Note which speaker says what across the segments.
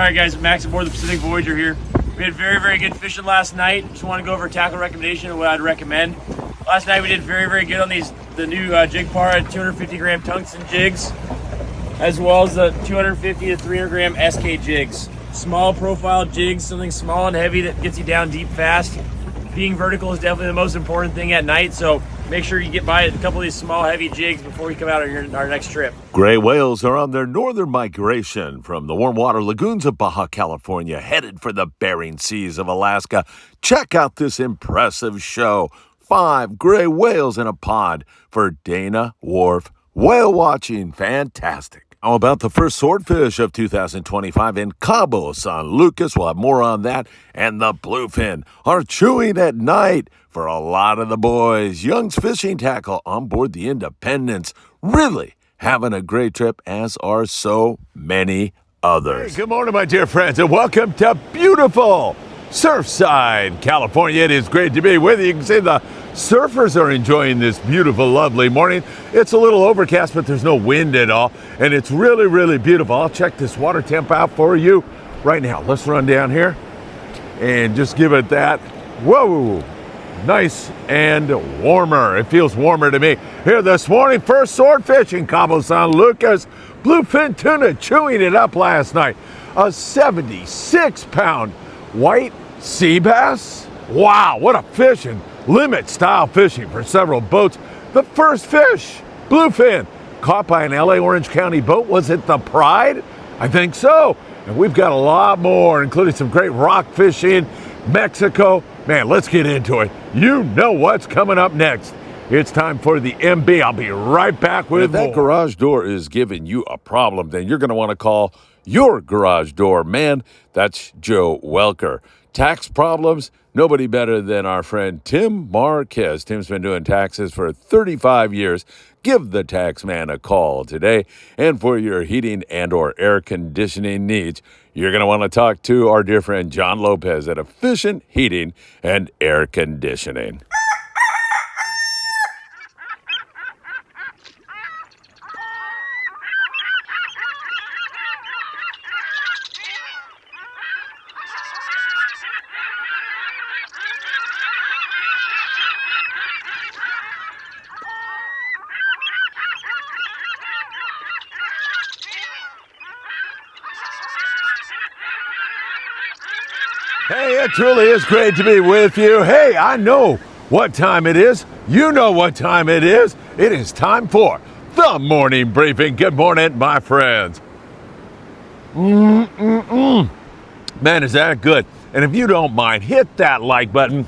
Speaker 1: Alright guys, Max aboard the Pacific Voyager here. We had very good fishing last night. Just want to go over a tackle recommendation and what I'd recommend. Last night we did very good on the new jig par 250 gram tungsten jigs, as well as the 250 to 300 gram SK jigs. Small profile jigs, something small and heavy that gets you down deep fast. Being vertical is definitely the most important thing at night, so make sure you get by a couple of these small heavy jigs before we come out on our next trip.
Speaker 2: Gray whales are on their northern migration from the warm water lagoons of Baja California, headed for the Bering Seas of Alaska. Check out this impressive show. 5 gray whales in a pod for Dana Wharf whale watching. Fantastic. How about the first swordfish of 2025 in Cabo San Lucas? We'll have more on that. And the bluefin are chewing at night for a lot of the boys. Young's Fishing Tackle on board the Independence. Really having a great trip, as are so many others. Hey, good morning, my dear friends, and welcome to beautiful Surfside, California. It is great to be with you. You can see the surfers are enjoying this beautiful, lovely morning. It's a little overcast, but there's no wind at all, and it's really beautiful. I'll check this water temp out for you right now. Let's run down here and just give it that. Whoa, nice and warmer. It feels warmer to me here this morning. First swordfish in Cabo San Lucas. Bluefin tuna chewing it up last night. A 76-pound white Seabass. Wow, what a fish, and limit style fishing for several boats. The first fish, bluefin, caught by an LA Orange County boat. Was it the Pride? I think so. And we've got a lot more, including some great rock fishing, Mexico. Man, let's get into it. You know what's coming up next. It's time for the MB. I'll be right back with more. If that garage door is giving you a problem, then you're going to want to call your garage door man. That's Joe Welker. Tax problems? Nobody better than our friend Tim Marquez. Tim's been doing taxes for 35 years. Give the tax man a call today. And for your heating and or air conditioning needs, you're going to want to talk to our dear friend John Lopez at Efficient Heating and Air Conditioning. Hey, it truly is great to be with you. Hey, I know what time it is. You know what time it is. It is time for the morning briefing. Good morning, my friends. Man, is that good? And if you don't mind, hit that like button.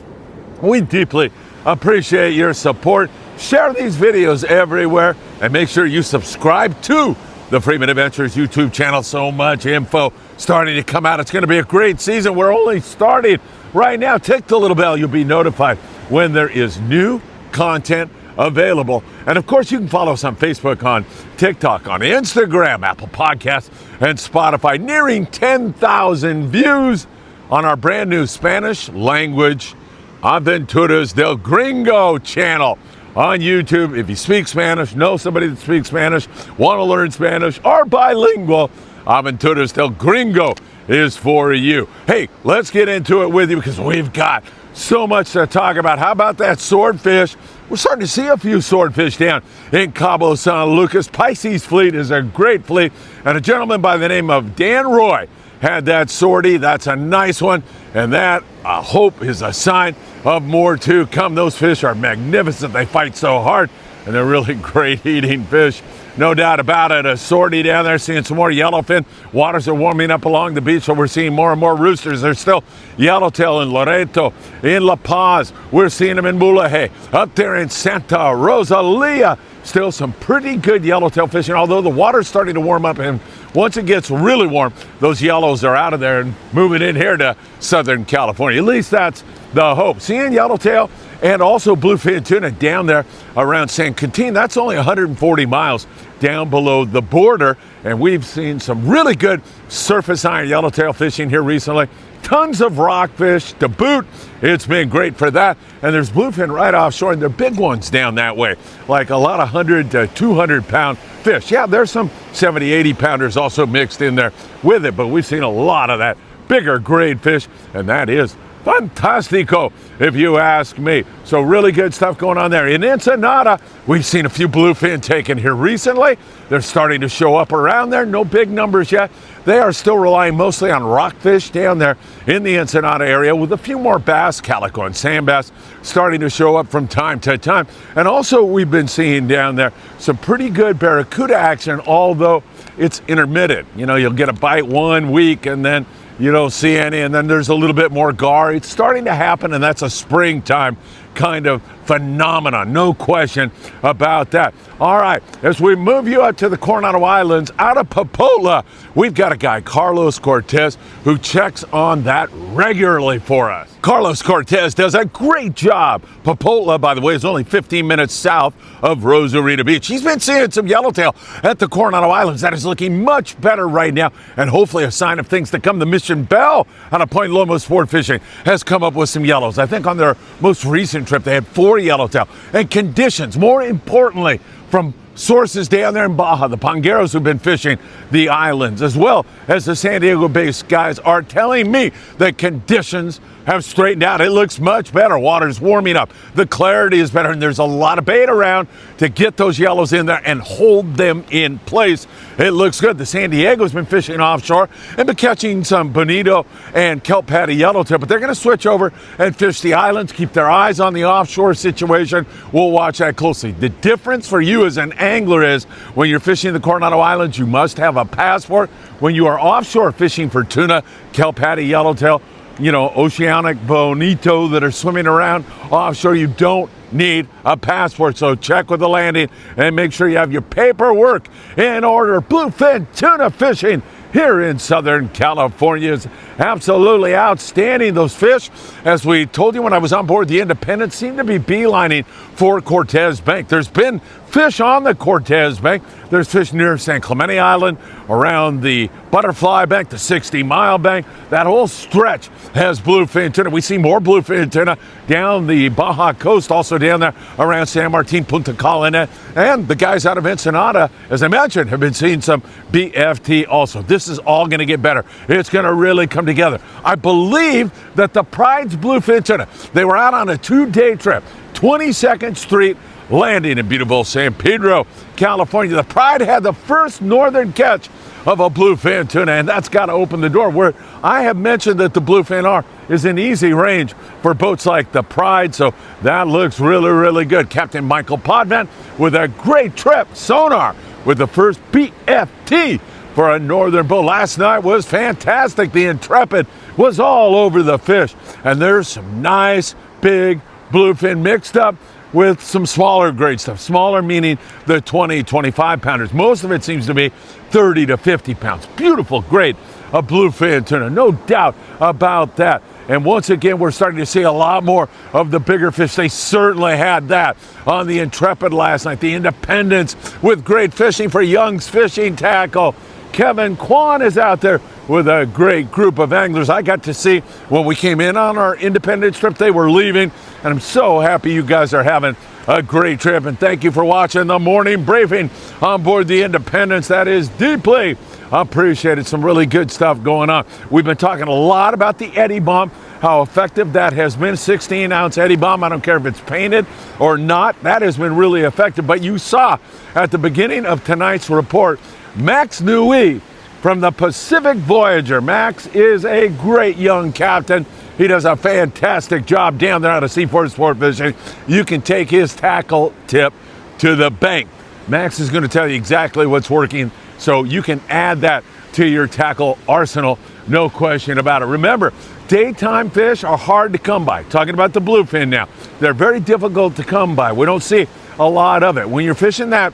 Speaker 2: We deeply appreciate your support. Share these videos everywhere and make sure you subscribe to the Freeman Adventures YouTube channel. So much info starting to come out. It's going to be a great season. We're only starting right now. Tick the little bell. You'll be notified when there is new content available. And of course, you can follow us on Facebook, on TikTok, on Instagram, Apple Podcasts, and Spotify. Nearing 10,000 views on our brand new Spanish language Aventuras del Gringo channel on YouTube. If you speak Spanish, know somebody that speaks Spanish, want to learn Spanish, or bilingual, Aventuras del Gringo is for you. Hey, let's get into it with you because we've got so much to talk about. How about that swordfish? We're starting to see a few swordfish down in Cabo San Lucas. Pisces fleet is a great fleet, and a gentleman by the name of Dan Roy had that sortie. That's a nice one, and that, I hope, is a sign of more to come. Those fish are magnificent. They fight so hard, and they're really great eating fish. No doubt about it. A sortie down there, seeing some more yellowfin. Waters are warming up along the beach, so we're seeing more and more roosters. There's still yellowtail in Loreto, in La Paz. We're seeing them in Mulaje. Up there in Santa Rosalia, still some pretty good yellowtail fishing, although the water's starting to warm up, and once it gets really warm, those yellows are out of there and moving in here to Southern California. At least that's the hope. Seeing yellowtail and also bluefin tuna down there around San Quintin. That's only 140 miles down below the border, and we've seen some really good surface iron yellowtail fishing here recently. tons of rockfish to boot. It's been great for that. And there's bluefin right offshore, and they're big ones down that way, like a lot of 100 to 200 pound fish. Yeah, there's some 70, 80 pounders also mixed in there with it, but we've seen a lot of that bigger grade fish, and that is fantastico, if you ask me. So really good stuff going on there. In Ensenada, we've seen a few bluefin taken here recently. They're starting to show up around there. No big numbers yet. They are still relying mostly on rockfish down there in the Ensenada area, with a few more bass, calico and sand bass, starting to show up from time to time. And also we've been seeing down there some pretty good barracuda action, although it's intermittent. You know, you'll get a bite 1 week and then you don't see any, and then there's a little bit more gar. It's starting to happen, and that's a springtime kind of phenomenon, no question about that. All right, as we move you up to the Coronado Islands, out of Popola, we've got a guy, Carlos Cortez, who checks on that regularly for us. Carlos Cortez does a great job. Popola, by the way, is only 15 minutes south of Rosarita Beach. He's been seeing some yellowtail at the Coronado Islands. That is looking much better right now, and hopefully a sign of things to come. The Mission Bell out of Point Loma Sportfishing has come up with some yellows. I think on their most recent trip, they had 4 yellowtail. And conditions, more importantly, from sources down there in Baja, the Pongueros who've been fishing the islands, as well as the San Diego-based guys, are telling me that conditions have straightened out. It looks much better. Water's warming up. The clarity is better, and there's a lot of bait around to get those yellows in there and hold them in place. It looks good. The San Diego's been fishing offshore and been catching some bonito and kelp patty yellowtail, but they're going to switch over and fish the islands, keep their eyes on the offshore situation. We'll watch that closely. The difference for you as an angler is when you're fishing the Coronado Islands, you must have a passport. When you are offshore fishing for tuna, kelp patty yellowtail, you know, oceanic bonito that are swimming around offshore, you don't need a passport. So check with the landing and make sure you have your paperwork in order. Bluefin tuna fishing here in Southern California is absolutely outstanding. Those fish, as we told you when I was on board the Independence, seem to be beelining for Cortez Bank. There's been fish on the Cortez Bank. There's fish near San Clemente Island, around the Butterfly Bank, the 60-mile bank. That whole stretch has bluefin tuna. We see more bluefin tuna down the Baja coast, also down there around San Martin, Punta Cana. And the guys out of Ensenada, as I mentioned, have been seeing some BFT also. This is all going to get better. It's going to really come together. I believe that the Pride's bluefin tuna, they were out on a 2-day trip, 22nd Street, landing in beautiful San Pedro, California. The Pride had the first northern catch of a bluefin tuna, and that's got to open the door. Where I have mentioned that the bluefin R is in easy range for boats like the Pride, so that looks really, really good. Captain Michael Podvent with a great trip, sonar with the first BFT for a northern boat. Last night was fantastic. The Intrepid was all over the fish, and there's some nice big bluefin mixed up with some smaller grade stuff. Smaller meaning the 20, 25 pounders. Most of it seems to be 30 to 50 pounds. Beautiful grade of bluefin tuna, no doubt about that. And once again, we're starting to see a lot more of the bigger fish. They certainly had that on the Intrepid last night. The Independence with great fishing for Young's Fishing Tackle. Kevin Kwan is out there with a great group of anglers. I got to see when we came in on our Independence trip, they were leaving, and I'm so happy you guys are having a great trip. And thank you for watching the morning briefing on board the Independence. That is deeply appreciated. Some really good stuff going on. We've been talking a lot about the Eddy Bomb, how effective that has been. 16-ounce Eddy Bomb. I don't care if it's painted or not. That has been really effective. But you saw at the beginning of tonight's report, Max Nui from the Pacific Voyager. Max is a great young captain. He does a fantastic job down there out of Seaforth Sportfishing. You can take his tackle tip to the bank. Max is going to tell you exactly what's working, so you can add that to your tackle arsenal, no question about it. Remember, daytime fish are hard to come by. Talking about the bluefin now. They're very difficult to come by. We don't see a lot of it. When you're fishing that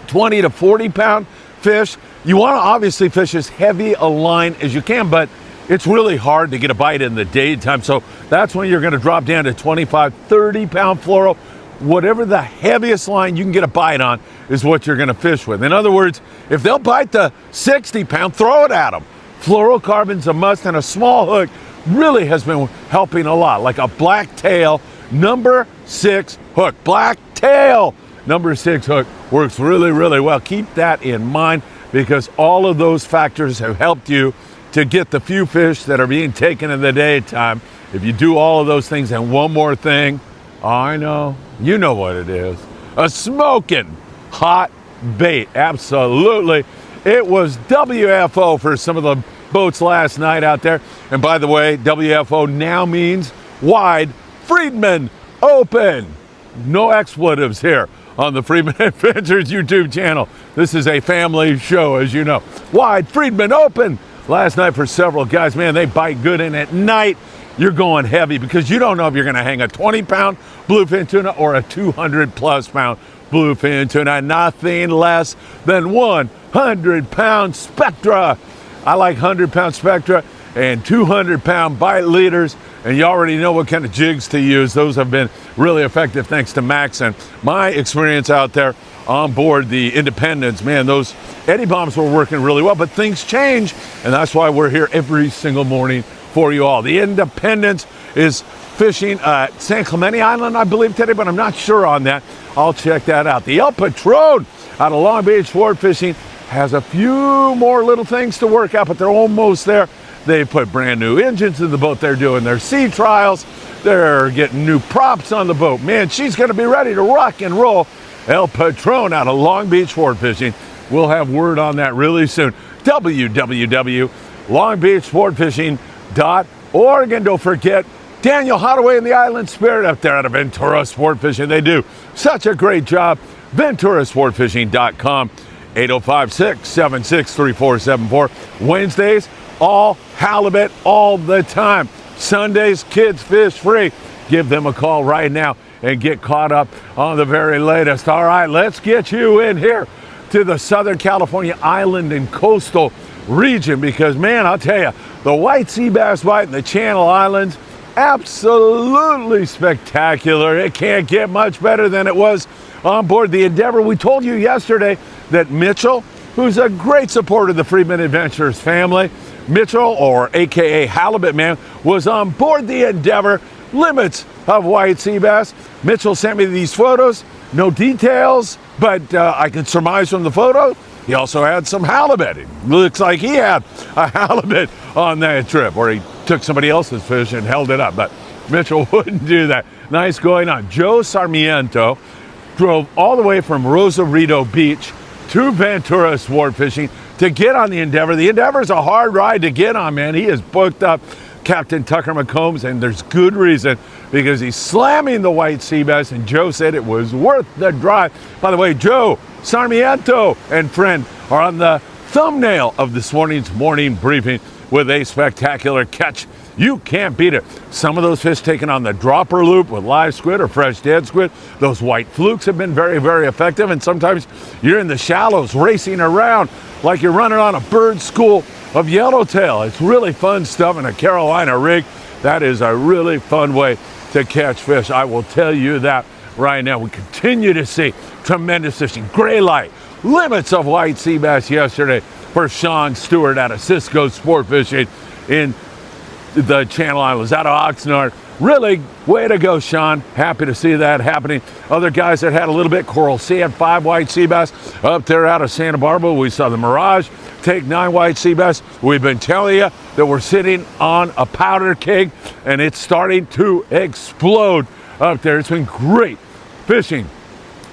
Speaker 2: 20 to 40 pound fish, you want to obviously fish as heavy a line as you can, but it's really hard to get a bite in the daytime. So that's when you're going to drop down to 25, 30 pound fluoro. Whatever the heaviest line you can get a bite on is what you're going to fish with. In other words, if they'll bite the 60 pound, throw it at them. Fluorocarbon's a must, and a small hook really has been helping a lot, like a blacktail number 6 hook. Blacktail number 6 hook works really, really well. Keep that in mind because all of those factors have helped you to get the few fish that are being taken in the daytime. If you do all of those things, and one more thing, I know, you know what it is, a smoking hot bait. Absolutely. It was WFO for some of the boats last night out there. And by the way, WFO now means Wide Friedman Open. No expletives here on the Friedman Adventures YouTube channel. This is a family show, as you know. Wide Friedman Open last night for several guys. Man, they bite good, and at night you're going heavy because you don't know if you're going to hang a 20-pound bluefin tuna or a 200-plus pound bluefin tuna. Nothing less than 100-pound Spectra. I like 100-pound Spectra and 200-pound bite leaders, and you already know what kind of jigs to use. Those have been really effective thanks to Max and my experience out there on board the Independence. Man, those eddy bombs were working really well, but things change, and that's why we're here every single morning for you all. The Independence is fishing at San Clemente Island, I believe, today, but I'm not sure on that. I'll check that out. The El Patron out of Long Beach Sportfishing has a few more little things to work out, but they're almost there. They put brand new engines in the boat. They're doing their sea trials. They're getting new props on the boat. Man, she's going to be ready to rock and roll. El Patron out of Long Beach Sportfishing. We'll have word on that really soon. www.longbeachsportfishing.org. And don't forget Daniel Hottaway and the Island Spirit up there out of Ventura Sportfishing. They do such a great job. VenturaSportfishing.com. 805-676-3474. Wednesdays, all halibut all the time. Sundays, kids fish free. Give them a call right now and get caught up on the very latest. All right, let's get you in here to the Southern California island and coastal region because, man, I'll tell you, the white sea bass bite in the Channel Islands, absolutely spectacular. It can't get much better than it was on board the Endeavor. We told you yesterday that Mitchell, who's a great supporter of the Friedman Adventures family, Mitchell, or AKA Halibut Man, was on board the Endeavor. Limits of white sea bass. Mitchell sent me these photos. No details, but I can surmise from the photo he also had some halibut. It looks like he had a halibut on that trip, or he took somebody else's fish and held it up, but Mitchell wouldn't do that. Nice going on. Joe Sarmiento drove all the way from Rosarito Beach to Ventura Sportfishing to get on the Endeavor. The Endeavor's a hard ride to get on, man. He is booked up, Captain Tucker McCombs, and there's good reason because he's slamming the white sea bass, and Joe said it was worth the drive. By the way, Joe Sarmiento and friend are on the thumbnail of this morning's morning briefing with a spectacular catch. You can't beat it. Some of those fish taken on the dropper loop with live squid or fresh dead squid. Those white flukes have been very, very effective. And sometimes you're in the shallows racing around like you're running on a bird school of yellowtail. It's really fun stuff in a Carolina rig. That is a really fun way to catch fish. I will tell you that right now. We continue to see tremendous fishing. Gray light, limits of white sea bass yesterday for Sean Stewart out of Cisco Sportfishing in the Channel Islands, out of Oxnard. Really, way to go, Sean. Happy to see that happening. Other guys that had a little bit, Coral Sea had 5 white sea bass up there out of Santa Barbara. We saw the Mirage take 9 white sea bass. We've been telling you that we're sitting on a powder keg, and it's starting to explode up there. It's been great fishing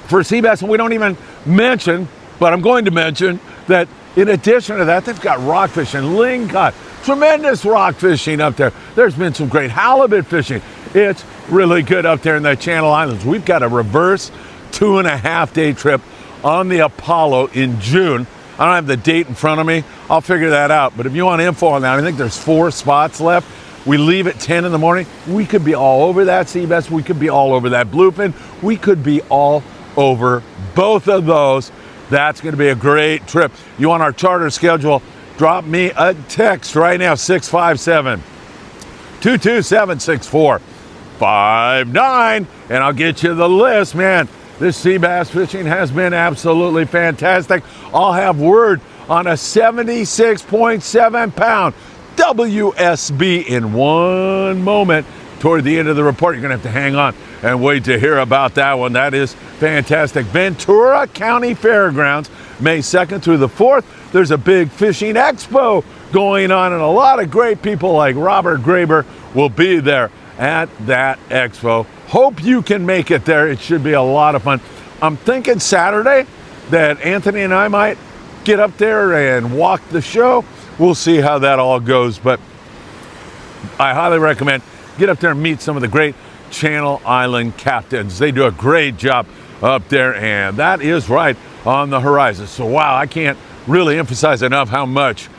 Speaker 2: for sea bass, and we don't even mention, but I'm going to mention that in addition to that, they've got rockfish and lingcod. Tremendous rock fishing up there. There's been some great halibut fishing. It's really good up there in the Channel Islands. We've got a reverse 2.5-day trip on the Apollo in June. I don't have the date in front of me. I'll figure that out. But if you want info on that, I think there's 4 spots left. We leave at 10 in the morning. We could be all over that sea bass. We could be all over that bluefin. We could be all over both of those. That's going to be a great trip. You want our charter schedule? Drop me a text right now, 657-227-6459, and I'll get you the list, man. This sea bass fishing has been absolutely fantastic. I'll have word on a 76.7 pound WSB in one moment. Toward the end of the report, you're going to have to hang on and wait to hear about that one. That is fantastic. Ventura County Fairgrounds, May 2nd through the 4th. There's a big fishing expo going on, and a lot of great people like Robert Graber will be there at that expo. Hope you can make it there. It should be a lot of fun. I'm thinking Saturday that Anthony and I might get up there and walk the show. We'll see how that all goes, but I highly recommend get up there and meet some of the great Channel Island captains. They do a great job up there, and that is right on the horizon. So, wow, I can't really emphasize enough how much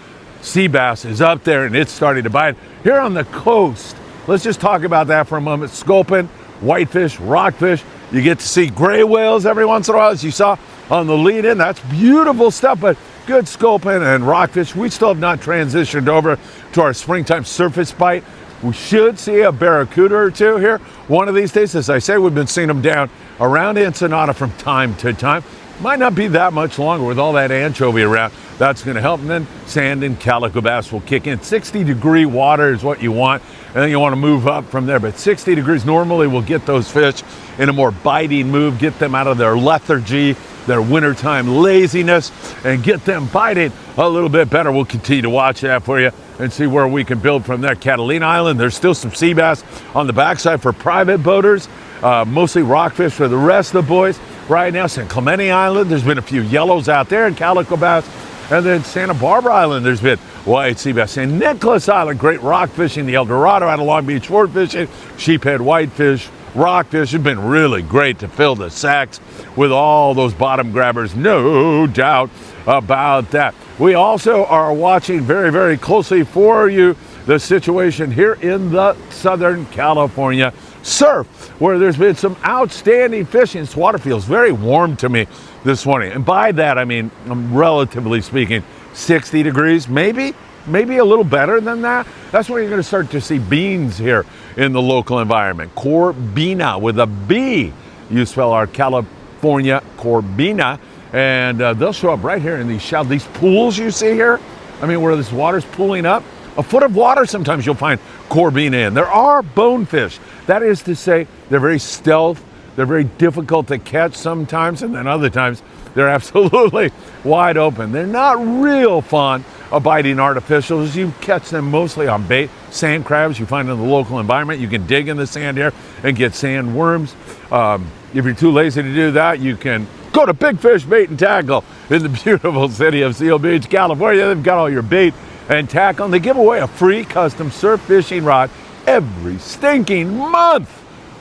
Speaker 2: sea bass is up there, and it's starting to bite. Here on the coast, let's just talk about that for a moment. Sculpin, whitefish, rockfish. You get to see gray whales every once in a while, as you saw on the lead-in. That's beautiful stuff, but good sculpin and rockfish. We still have not transitioned over to our springtime surface bite. We should see a barracuda or two here one of these days. As I say, we've been seeing them down around Ensenada from time to time. Might not be that much longer with all that anchovy around. That's going to help. And then sand and calico bass will kick in. 60-degree water is what you want. And then you want to move up from there. But 60 degrees normally will get those fish in a more biting move, get them out of their lethargy, their wintertime laziness, and get them biting a little bit better. We'll continue to watch that for you and see where we can build from there. Catalina Island, there's still some sea bass on the backside for private boaters, mostly rockfish for the rest of the boys. Right now, San Clemente Island, there's been a few yellows out there and calico bass. And then Santa Barbara Island, there's been white sea bass. San Nicolas Island, great rock fishing. The El Dorado out of Long Beach sport fishing. Sheephead whitefish, rockfish. It's been really great to fill the sacks with all those bottom grabbers, no doubt about that. We also are watching very, very closely for you the situation here in the Southern California surf, where there's been some outstanding fishing. This water feels very warm to me this morning. And by that, I mean, relatively speaking, 60 degrees, maybe a little better than that. That's when you're going to start to see beans here in the local environment. Corbina with a B. You spell our California Corbina. And they'll show up right here in these shallow, these pools you see here. I mean, where this water's pooling up. A foot of water, sometimes you'll find Corbina in. There are bonefish. That is to say, they're very stealth. They're very difficult to catch sometimes, and then other times they're absolutely wide open. They're not real fond of biting artificials. You catch them mostly on bait. Sand crabs you find in the local environment. You can dig in the sand here and get sand worms. If you're too lazy to do that, you can go to Big Fish Bait and Tackle in the beautiful city of Seal Beach, California. They've got all your bait and tackle. And they give away a free custom surf fishing rod every stinking month.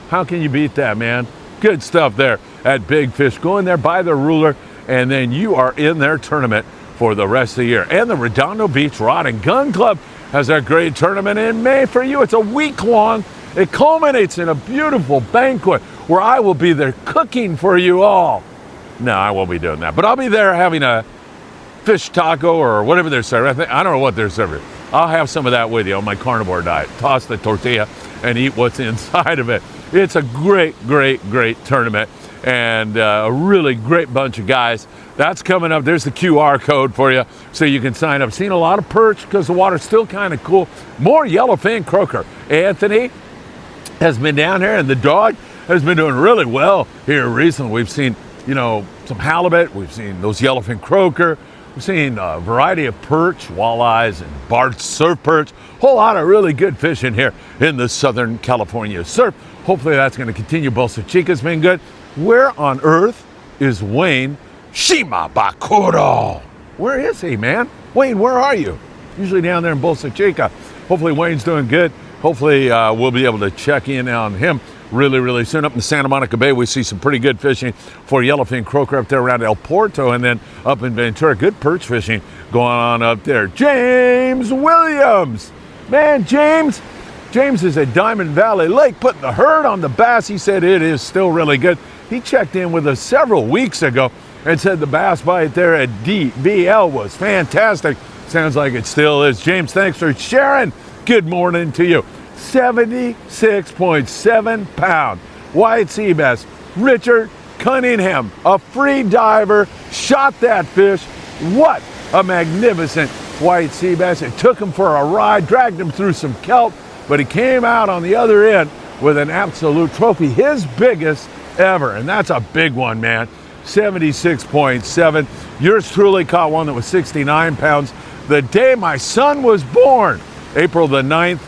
Speaker 2: How can you beat that, man? Good stuff there at Big Fish. Go in there, buy their ruler, and then you are in their tournament for the rest of the year. And the Redondo Beach Rod and Gun Club has a great tournament in May for you. It's a week long. It culminates in a beautiful banquet where I will be there cooking for you all. No, I won't be doing that, but I'll be there having a fish taco or whatever they're serving. I don't know what they're serving. I'll have some of that with you on my carnivore diet. Toss the tortilla and eat what's inside of it. It's a great, great, great tournament and a really great bunch of guys. That's coming up. There's the QR code for you so you can sign up. Seen a lot of perch because the water's still kind of cool. More yellowfin croaker. Anthony has been down here and the dog has been doing really well here recently. We've seen, some halibut. We've seen those yellowfin croaker. We've seen a variety of perch, walleyes, and barred surf perch. Whole lot of really good fishing here in the Southern California surf. Hopefully that's going to continue. Bolsa Chica's been good. Where on earth is Wayne Shimabakuro? Where is he, man? Wayne, where are you? Usually down there in Bolsa Chica. Hopefully Wayne's doing good. Hopefully we'll be able to check in on him really, really soon. Up in Santa Monica Bay, we see some pretty good fishing for yellowfin croaker up there around El Porto, and then up in Ventura, good perch fishing going on up there. James Williams. Man, James is at Diamond Valley Lake putting the herd on the bass. He said it is still really good. He checked in with us several weeks ago and said the bass bite there at DVL was fantastic. Sounds like it still is. James, thanks for sharing. Good morning to you. 76.7 pound white sea bass. Richard Cunningham, a free diver, shot that fish. What a magnificent white sea bass. It took him for a ride, dragged him through some kelp, but he came out on the other end with an absolute trophy, his biggest ever. And that's a big one, man. 76.7. Yours truly caught one that was 69 pounds the day my son was born, April the 9th.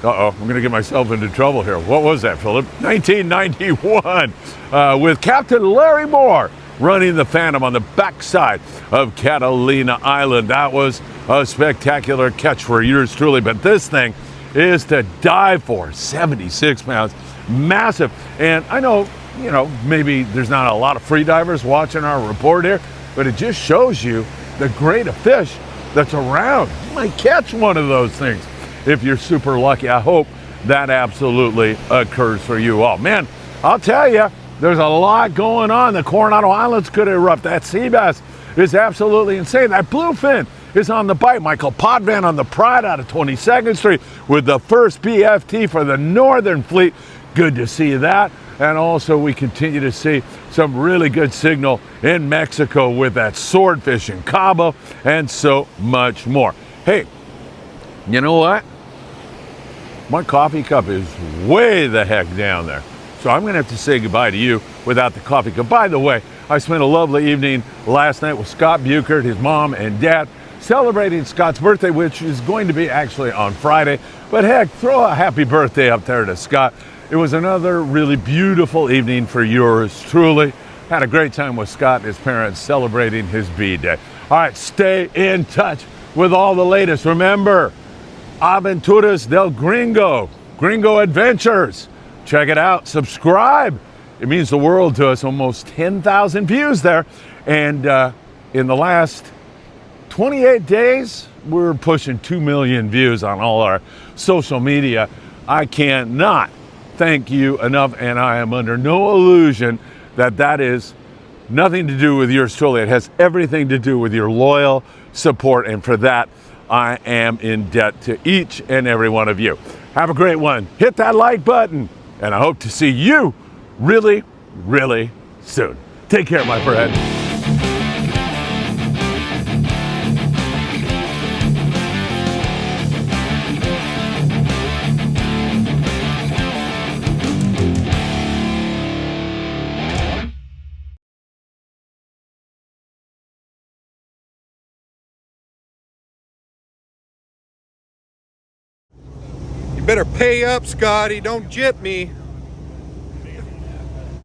Speaker 2: Uh-oh, I'm going to get myself into trouble here. What was that, Philip? 1991, with Captain Larry Moore running the Phantom on the backside of Catalina Island. That was a spectacular catch for yours truly, but this thing is to die for. 76 pounds, massive. And I know, you know, maybe there's not a lot of free divers watching our report here, but it just shows you the grade of fish that's around. You might catch one of those things if you're super lucky. I hope that absolutely occurs for you all. Man, I'll tell you, there's a lot going on. The Coronado Islands could erupt. That sea bass is absolutely insane. That bluefin is on the bite. Michael Potvin on the Pride out of 22nd Street with the first BFT for the Northern Fleet. Good to see that. And also we continue to see some really good signal in Mexico with that swordfish in Cabo and so much more. Hey, you know what? My coffee cup is way the heck down there. So I'm going to have to say goodbye to you without the coffee cup. By the way, I spent a lovely evening last night with Scott Buchert, his mom and dad, celebrating Scott's birthday, which is going to be actually on Friday. But heck, throw a happy birthday up there to Scott. It was another really beautiful evening for yours truly. Had a great time with Scott and his parents celebrating his B-Day. All right, stay in touch with all the latest. Remember, Aventuras del Gringo, Gringo Adventures. Check it out, subscribe. It means the world to us, almost 10,000 views there. And in the last 28 days, we're pushing 2 million views on all our social media. I cannot thank you enough, and I am under no illusion that that is nothing to do with yours truly. It has everything to do with your loyal support, and for that, I am in debt to each and every one of you. Have a great one. Hit that like button, and I hope to see you really, really soon. Take care, my friend.
Speaker 3: You better pay up, Scotty. Don't jip me.